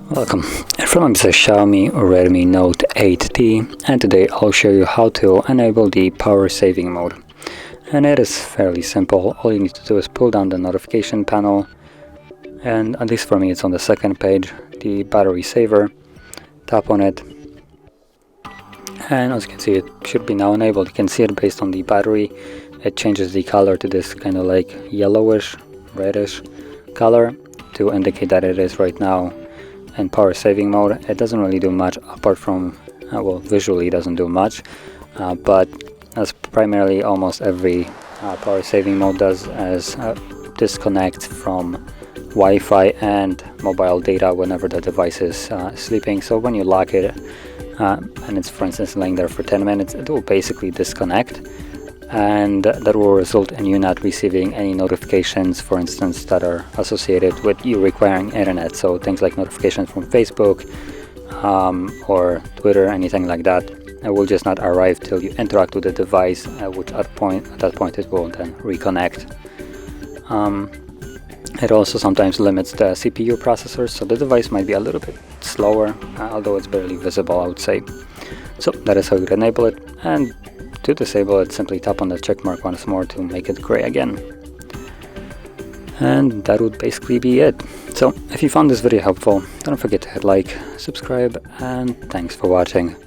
Welcome, everyone. This is Xiaomi Redmi Note 8T, and today I'll show you how to enable the power saving mode. And it is fairly simple. All you need to do is pull down the notification panel, and at least for me it's on the second page, the battery saver. Tap on it, and as you can see, it should be now enabled. You can see it based on the battery. It changes the color to this kind of like yellowish, reddish color to indicate that it is right now in power saving mode. It doesn't really do much apart from, well, visually it doesn't do much, but as primarily almost every power saving mode does, as disconnect from Wi-Fi and mobile data whenever the device is sleeping. So when you lock it and it's, for instance, laying there for 10 minutes, it will basically disconnect, and that will result in you not receiving any notifications, for instance, that are associated with you requiring internet. So things like notifications from Facebook or Twitter, anything like that, it will just not arrive till you interact with the device, which at that point it will then reconnect. It also sometimes limits the CPU processors, so the device might be a little bit slower, although it's barely visible, I would say. So that is how you enable it, and to disable it, simply tap on the check mark once more to make it gray again. And that would basically be it. So if you found this video helpful, don't forget to hit like, subscribe, and thanks for watching.